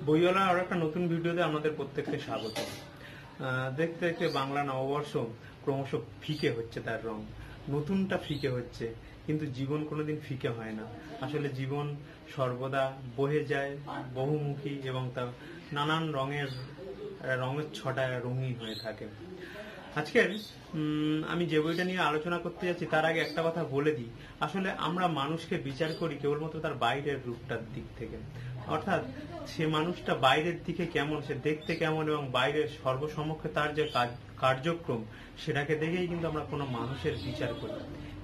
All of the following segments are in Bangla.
বইওয়ালা আর একটা নতুন ভিডিওতে আমাদের প্রত্যেককে স্বাগত। দেখতে দেখতে বাংলা নববর্ষ ক্রমশ ফিকে হচ্ছে, তার রং নতুনটা ফিকে হচ্ছে, কিন্তু জীবন কোনোদিন ফিকে হয় না। আসলে জীবন সর্বদা বহে যায়, বহুমুখী এবং তা নানান রঙের ছটায় রঙিন হয়ে থাকে। আজকের আমি যে বইটা নিয়ে আলোচনা করতে যাচ্ছি তার আগে একটা কথা বলে দিই। আসলে আমরা মানুষকে বিচার করি কেবলমাত্র তার বাইরের রূপটার দিক থেকে, অর্থাৎ সে মানুষটা বাইরের দিকে কেমন, সে দেখতে কেমন এবং বাইরের সর্বসমক্ষে তার যে কার্যক্রম সেটাকে দেখেই কিন্তু আমরা কোনো মানুষের বিচার করি।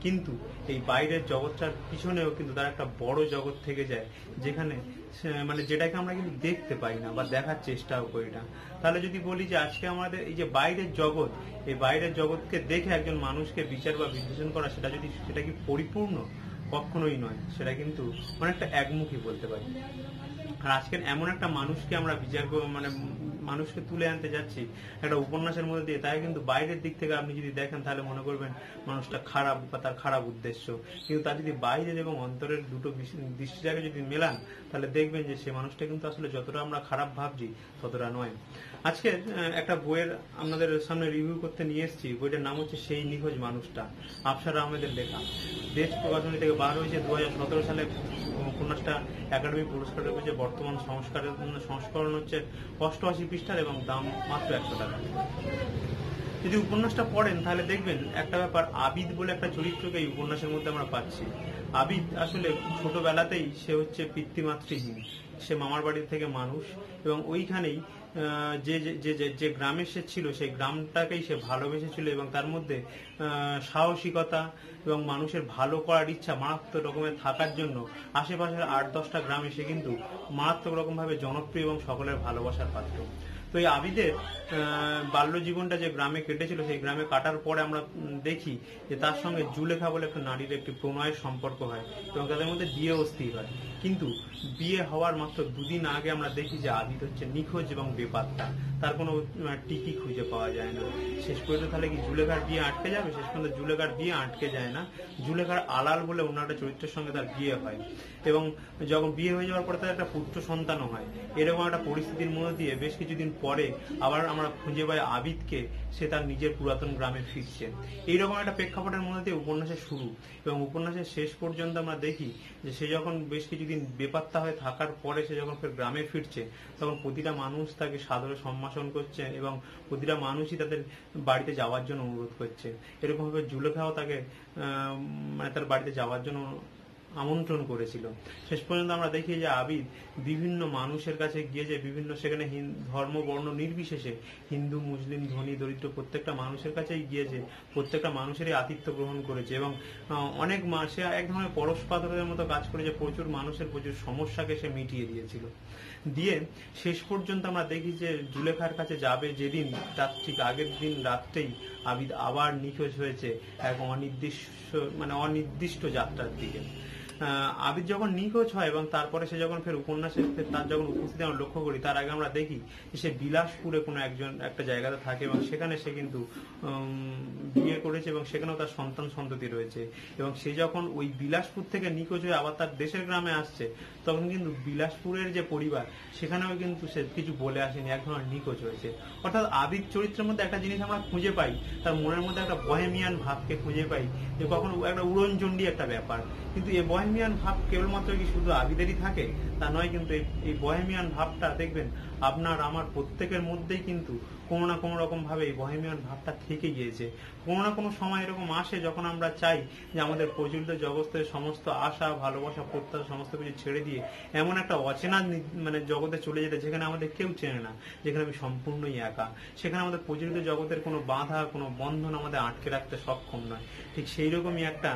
কিন্তু এই বাইরের জগৎটার পিছনেও কিন্তু তার একটা বড় জগৎ থেকে যায়, যেখানে যেটাকে আমরা কিন্তু দেখতে পাই না বা দেখার চেষ্টাও করি না। তাহলে যদি বলি যে আজকে আমাদের এই যে বাইরের জগৎ, এই বাইরের জগৎকে দেখে একজন মানুষকে বিচার বা বিশ্লেষণ করা, সেটা কি পরিপূর্ণ? কখনোই নয়। সেটা কিন্তু অনেকটা একমুখী বলতে পারি। আর আজকের এমন একটা মানুষকে আমরা বিচার মানুষকে তুলে আনতে যাচ্ছি একটা উপন্যাসের মধ্যে দিয়ে, তাই কিন্তু বাইরের দিক থেকে আপনি যদি দেখেন তাহলে মনে করবেন মানুষটা খারাপ বা তার খারাপ উদ্দেশ্য, কিন্তু তার যদি বাইরের এবং অন্তরের দুটো দৃষ্টিটাকে যদি মেলান তাহলে দেখবেন যে সে মানুষটা কিন্তু আসলে যতটা আমরা খারাপ ভাবছি ততটা নয়। আজকে একটা বইয়ের আপনাদের সামনে রিভিউ করতে নিয়ে এসেছি। বইটার নাম হচ্ছে সেই নিখোঁজ মানুষটা, আফসার আহমেদের লেখা। দেশ প্রকাশনী থেকে বার হয়েছে 2017 সালে। উপন্যাসটা একাডেমি পুরস্কার পেয়েছে। বর্তমান সংস্করণ হচ্ছে 88 পৃষ্ঠার এবং দাম মাত্র 100 টাকা। যদি উপন্যাসটা পড়েন তাহলে দেখবেন একটা ব্যাপার, আবিদ বলে একটা চরিত্রকে এই উপন্যাসের মধ্যে আমরা পাচ্ছি। আবিদ আসলে ছোটবেলাতেই সে হচ্ছে পিতৃমাতৃহীন। সে মামার বাড়ি থেকে মানুষ এবং ওইখানেই যে গ্রামে সে ছিল সেই গ্রামটাকেই সে ভালোবেসেছিল এবং তার মধ্যে সাহসিকতা এবং মানুষের ভালো করার ইচ্ছা মারাত্মক রকমের থাকার জন্য আশেপাশের 8-10টা গ্রামে সে কিন্তু মারাত্মক রকম ভাবে জনপ্রিয় এবং সকলের ভালোবাসার পাত্র। তো এই আবিদের বাল্য জীবনটা যে গ্রামে কেটেছিল, সেই গ্রামে কাটার পরে আমরা দেখি যে তার সঙ্গে জুলেখা বলে একটা নারীর একটি প্রণয়ের সম্পর্ক হয় এবং তাদের মধ্যে বিয়েও স্থির হয়। কিন্তু বিয়ে হওয়ার মাত্র 2 দিন আগে আমরা দেখি যে আবিদ হচ্ছে নিখোঁজ এবং বেপাত্তা, তার কোনো টিকি খুঁজে পাওয়া যায় না। শেষ পর্যন্ত তাহলে কি জুলেখার বিয়ে আটকে যাবে? শেষ পর্যন্ত জুলেখার বিয়ে আটকে যায় না। জুলেখার আলাল বলে অন্য একটা চরিত্রের সঙ্গে তার বিয়ে হয় এবং যখন বিয়ে হয়ে যাওয়ার পরে তার একটা পুত্র সন্তানও হয়। এরকম একটা পরিস্থিতির মধ্যে দিয়ে বেশ কিছুদিন পরে আবার আমরা খুঁজে পাই আবিদকে, সে তার নিজের পুরাতন গ্রামে ফিরছে। এইরকম একটা প্রেক্ষাপটের মধ্যে দিয়ে উপন্যাসের শুরু এবং উপন্যাসের শেষ পর্যন্ত আমরা দেখি যে সে যখন বেশ কিছুদিন বেপাত্তা হয়ে থাকার পরে সে যখন ফের গ্রামে ফিরছে, তখন প্রতিটা মানুষ তাকে সাদরে সম্ভাষণ করছে এবং প্রতিটা মানুষই তাদের বাড়িতে যাওয়ার জন্য অনুরোধ করছে। এরকম ভাবে জুলেখাও তাকে তার বাড়িতে যাওয়ার জন্য আমন্ত্রণ করেছিল। শেষ পর্যন্ত আমরা দেখি যে আবিদ বিভিন্ন মানুষের কাছে গিয়েছে, বিভিন্ন সেখানে ধর্ম বর্ণ নির্বিশেষে, হিন্দু মুসলিম ধনী দরিদ্র প্রত্যেকটা মানুষের কাছেই গিয়েছে, প্রত্যেকটা মানুষেরই আতিথ্য গ্রহণ করেছে এবং অনেক সে এক ধরনের পরশ পাথরের মতো কাজ করেছে। প্রচুর মানুষের প্রচুর সমস্যাকে সে মিটিয়ে দিয়েছিল। দিয়ে শেষ পর্যন্ত আমরা দেখি যে জুলেখার কাছে যাবে যেদিন, তার ঠিক আগের দিন রাত্রেই আবিদ আবার নিখোঁজ হয়েছে এক অনির্দিষ্ট যাত্রার দিকে। আবিদ যখন নিখোঁজ হয় এবং তারপরে সে যখন ফের উপন্যাসে তার যখন উপস্থিতি আমরা লক্ষ্য করি, তার আগে আমরা দেখি সে বিলাসপুরে কোনো একটা জায়গাতে থাকে এবং সেখানে সে কিন্তু বিয়ে করেছে এবং সেখানেও তার সন্তান সন্ততি রয়েছে। এবং সে যখন ওই বিলাসপুর থেকে নিখোঁজ হয়ে আবার তার দেশের গ্রামে আসছে, তখন কিন্তু বিলাসপুরের যে পরিবার সেখানেও কিন্তু সে কিছু বলে আসেনি, এক ধরনের নিখোঁজ হয়েছে। অর্থাৎ আবিদ চরিত্রের মধ্যে একটা জিনিস আমরা খুঁজে পাই, তার মনের মধ্যে একটা বহেমিয়ান ভাবকে খুঁজে পাই, যে কখনো একটা উড়নচণ্ডী একটা ব্যাপার। কিন্তু এই বহেমিয়ান ভাব কেবলমাত্র কি শুধু আবিদেরই থাকে তা নয়, কিন্তু এই বহেমিয়ান ভাবটা দেখবেন আপনার আমার প্রত্যেকের মধ্যেই কিন্তু কোনো না কোনো রকম ভাবে এই বহেমিয়ান ভাবটা থেকে গিয়েছে। কোনো না কোনো সময় এরকম আসে যখন আমরা চাই যে আমাদের প্রচলিত জগতের সমস্ত আশা ভালোবাসা প্রত্যাশা সমস্ত কিছু ছেড়ে দিয়ে এমন একটা অচেনা জগতে চলে যেতে, যেখানে আমাদের কেউ চেনে না, যেখানে আমি সম্পূর্ণই একা, সেখানে আমাদের প্রচলিত জগতের কোনো বাধা কোনো বন্ধন আমাদের আটকে রাখতে সক্ষম নয়। ঠিক সেই রকমই একটা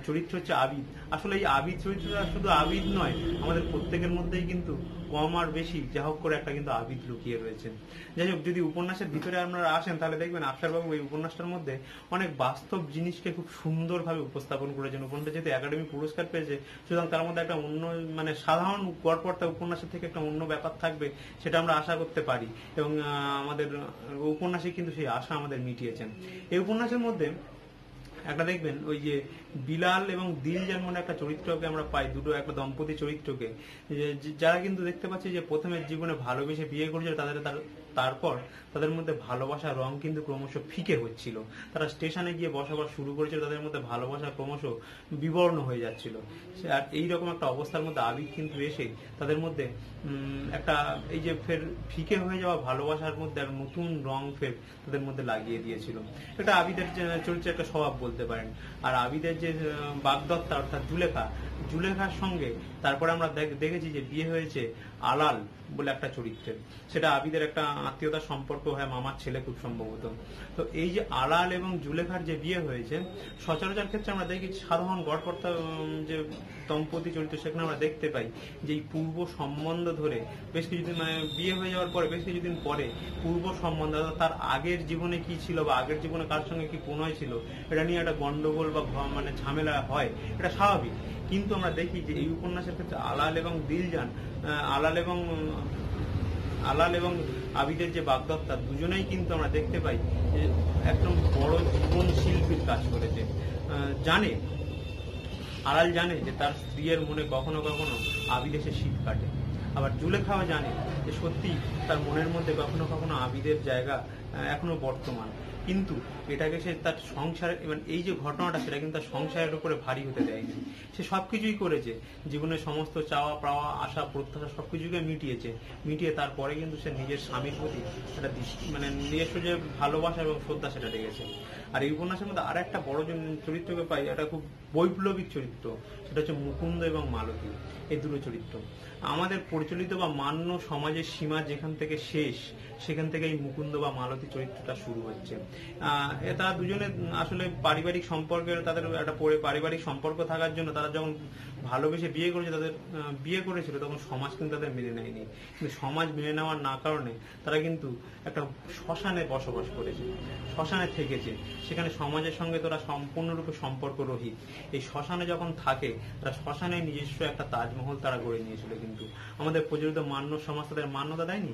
চরিত্র হচ্ছে আবিদ। আসলে এই আবিদ চরিত্রটা শুধু আবিদ নয়, আমাদের প্রত্যেকের মধ্যেই কিন্তু কম আর বেশি যা হোক করে একটা কিন্তু আবিদ লুকিয়ে রয়েছে। যাই হোক, যদি উপন্যাসের ভিতরে আপনারা আসেন তাহলে দেখবেন আফসারবাবু এই উপন্যাসটার মধ্যে অনেক বাস্তব জিনিসকে খুব সুন্দরভাবে উপস্থাপন করেছেন। উপন্যাসটা যেহেতু একাডেমি পুরস্কার পেয়েছে, সুতরাং তার মধ্যে একটা অন্য সাধারণ গড়পড়তা উপন্যাসের থেকে একটা অন্য ব্যাপার থাকবে, সেটা আমরা আশা করতে পারি এবং আমাদের উপন্যাসে কিন্তু সেই আশা আমাদের মিটিয়েছেন। এই উপন্যাসের মধ্যে একটা দেখবেন ওই যে বিলাল এবং দিলজান মনে একটা চরিত্রকে আমরা পাই, দুটো একটা দম্পতি চরিত্রকে, যারা কিন্তু দেখতে পাচ্ছি যে প্রথমে জীবনে ভালোবেসে বিয়ে করেছিল, তারপর তাদের মধ্যে ভালোবাসার রং কিন্তু ক্রমশ ফিকে হচ্ছিল। তারা স্টেশনে গিয়ে বসবাস শুরু করেছিল, তাদের মধ্যে ভালোবাসা ক্রমশ বিবর্ণ হয়ে যাচ্ছিল। আর এইরকম একটা অবস্থার মধ্যে আবিদ কিন্তু এসে তাদের মধ্যে একটা এই যে ফের ফিকে হয়ে যাওয়া ভালোবাসার মধ্যে একটা নতুন রং ফের তাদের মধ্যে লাগিয়ে দিয়েছিল। এটা আবিদের চরিত্রের একটা স্বভাব বলতে পারেন। আর আবিদের যে বাগদত্তা অর্থাৎ জুলেখার সঙ্গে তারপরে আমরা দেখেছি যে বিয়ে হয়েছে আলাল বলে একটা চরিত্রের, সেটা আবিদের একটা আত্মীয়তার সম্পর্ক হয়, মামার ছেলে খুব সম্ভবত। তো এই যে আলাল এবং জুলেখার যে বিয়ে হয়েছে, সচরাচর ক্ষেত্রে আমরা দেখি সাধারণ গড়পড়তা যে দম্পতি চরিত্র, সেখানে আমরা দেখতে পাই যে এই পূর্ব সম্বন্ধ ধরে বেশ কিছুদিন, মানে বিয়ে হয়ে যাওয়ার পরে বেশ কিছুদিন পরে পূর্ব সম্বন্ধ, তার আগের জীবনে কি ছিল বা আগের জীবনে কার সঙ্গে কি প্রণয় ছিল, এটা নিয়ে একটা গন্ডগোল বা মানে ঝামেলা হয়, এটা স্বাভাবিক। কিন্তু আমরা দেখি যে এই উপন্যাসের ক্ষেত্রে আলাল এবং আবিদের যে বাগদত্তা, দুজনেই কিন্তু আমরা দেখতে পাই যে একদম বড় জীবন শিল্পীর কাজ করেছে। আলাল জানে যে তার স্ত্রীর মনে কখনো কখনো আবিদ এসে শীত কাটে, আবার জুলেখাও জানে যে সত্যি তার মনের মধ্যে কখনো কখনো আবিদের জায়গা এখনো বর্তমান, কিন্তু এটাকে সে তার সংসারে, মানে এই যে ঘটনাটা, সেটা কিন্তু তার সংসারের উপরে ভারী হতে দেয়নি। সে সবকিছুই করেছে, জীবনের সমস্ত চাওয়া পাওয়া আশা প্রত্যাশা সবকিছুকে মিটিয়ে তারপরে কিন্তু সে নিজের স্বামীর প্রতি একটা মানে নিজস্ব যে ভালোবাসা এবং শ্রদ্ধা সেটা রেখেছে। আর এই উপন্যাসের মধ্যে আর একটা বড় চরিত্রকে পাই, এটা খুব বৈপ্লবিক চরিত্র, সেটা হচ্ছে মুকুন্দ এবং মালতী। এই দুটো চরিত্র আমাদের পরিচালিত বা মান্য সমাজের সীমা যেখান থেকে শেষ, সেখান থেকে এই মুকুন্দ বা মালতী চরিত্রটা শুরু হচ্ছে। তারা দুজনে আসলে পারিবারিক সম্পর্কের, তাদের একটা পারিবারিক সম্পর্ক থাকার জন্য তারা যখন ভালোবেসে বিয়ে করেছিল, তখন সমাজ কিন্তু তাদের মেনে নেয়নি। কিন্তু সমাজ মেনে নেওয়ার না কারণে তারা কিন্তু একটা শ্মশানে বসবাস করেছে, শ্মশানে থেকেছে। সেখানে সমাজের সঙ্গে তারা সম্পূর্ণরূপে সম্পর্ক রহিত। এই শ্মশানে যখন থাকে, তারা শ্মশানে নিজস্ব একটা তাজমহল তারা গড়ে নিয়েছিল। কিন্তু আমাদের প্রচলিত মান্য সমাজ তাদের মান্যতা দেয়নি,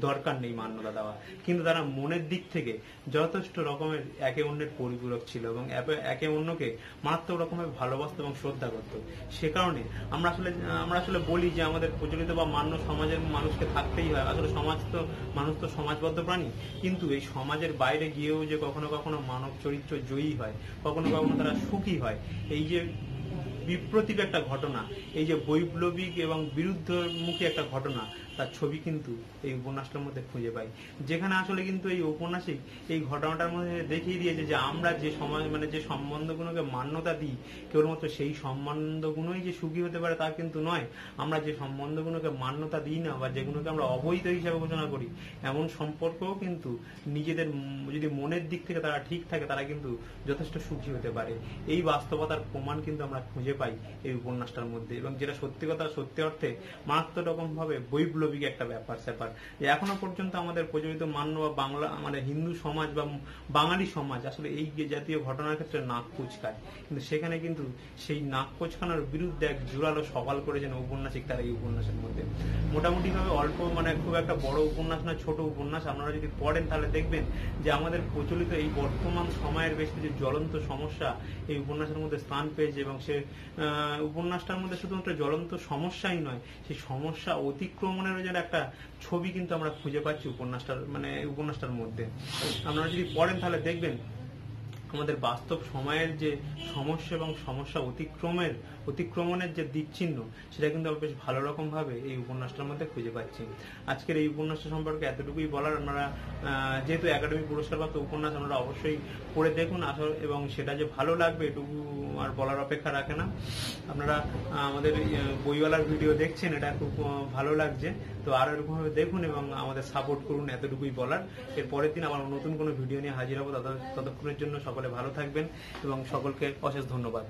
দরকার নেই মান্যতা দেওয়া, কিন্তু তারা মনের দিক থেকে যথেষ্ট রকমের একে অন্যের পরিপূরক ছিল এবং একে অন্যকে মারাত্মক রকমের ভালোবাসত এবং শ্রদ্ধা করত। সে কারণে আমরা আসলে বলি যে আমাদের প্রচলিত বা মান্য সমাজের মানুষকে থাকতেই হয়। আসলে মানুষ তো সমাজবদ্ধ প্রাণী, কিন্তু এই সমাজের বাইরে গিয়েও যে কখনো কখনো মানব চরিত্র জয়ী হয়, কখনো কখনো তারা সুখী হয়। এই যে বিপ্রতীপ একটা ঘটনা, এই যে বৈপ্লবিক এবং বিরুদ্ধমুখী একটা ঘটনা, তার ছবি কিন্তু এই উপন্যাসটার মধ্যে খুঁজে পাই। যেখানে আসলে কিন্তু এই ঔপন্যাসিক এই ঘটনাটার মধ্যে দেখিয়ে দিয়েছে যে আমরা যে সমাজ, মানে যে সম্বন্ধগুলোকে মান্যতা দিই, কেবলমাত্র সেই সম্বন্ধগুলোই যে সুখী হতে পারে তা কিন্তু নয়। আমরা যে সম্বন্ধগুলোকে মান্যতা দিই না বা যেগুলোকে আমরা অবৈধ হিসাবে ঘোষণা করি, এমন সম্পর্কও কিন্তু নিজেদের যদি মনের দিক থেকে তারা ঠিক থাকে, তারা কিন্তু যথেষ্ট সুখী হতে পারে। এই বাস্তবতার প্রমাণ কিন্তু আমরা খুঁজে পাই এই উপন্যাসটার মধ্যে, এবং যেটা সত্যি কথা, সত্যি অর্থে মারাত্মক রকম ভাবে বৈপ্লবিক একটা ব্যাপার স্যাপার। যে এখনো পর্যন্ত আমাদের প্রচলিত মান্য বা বাংলা, মানে হিন্দু সমাজ বা বাঙালি সমাজ আসলে এই জাতীয় ঘটনার ক্ষেত্রে নাক কুচকায়, কিন্তু সেখানে কিন্তু সেই নাক কুচকানোর বিরুদ্ধে এক জোরালো সওয়াল করেছেন ঔপন্যাসিক তার এই উপন্যাসের মধ্যে। মোটামুটি ভাবে অল্প, মানে খুব একটা বড় উপন্যাস না, ছোট উপন্যাস। আপনারা যদি পড়েন তাহলে দেখবেন যে আমাদের প্রচলিত এই বর্তমান সময়ের বেশ কিছু জ্বলন্ত সমস্যা এই উপন্যাসের মধ্যে স্থান পেয়েছে, এবং সে উপন্যাসটার মধ্যে শুধুমাত্র জ্বলন্ত সমস্যাই নয়, সেই সমস্যা অতিক্রমণের যেন একটা ছবি কিন্তু আমরা খুঁজে পাচ্ছি উপন্যাসটার মধ্যে। আপনারা যদি পড়েন তাহলে দেখবেন আমাদের বাস্তব সময়ের যে সমস্যা এবং সমস্যা অতিক্রমণের যে দিকচিহ্ন, সেটা কিন্তু বেশ ভালো রকম ভাবে এই উপন্যাসটার মধ্যে খুঁজে পাচ্ছি। আজকের এই উপন্যাসটা সম্পর্কে এতটুকুই বলার। আপনারা যেহেতু একাডেমি পুরস্কারপ্রাপ্ত উপন্যাস, আপনারা অবশ্যই পড়ে দেখুন, এবং সেটা যে ভালো লাগবে এটুকু আর বলার অপেক্ষা রাখে না। আপনারা আমাদের বইওয়ালার ভিডিও দেখছেন, এটা খুব ভালো লাগছে, তো আরো এরকম ভাবে দেখুন এবং আমাদের সাপোর্ট করুন, এতটুকুই বলার। এর পরের দিন আবার নতুন কোনো ভিডিও নিয়ে হাজির হবো। ততক্ষণের জন্য সকলে ভালো থাকবেন এবং সকলকে অশেষ ধন্যবাদ।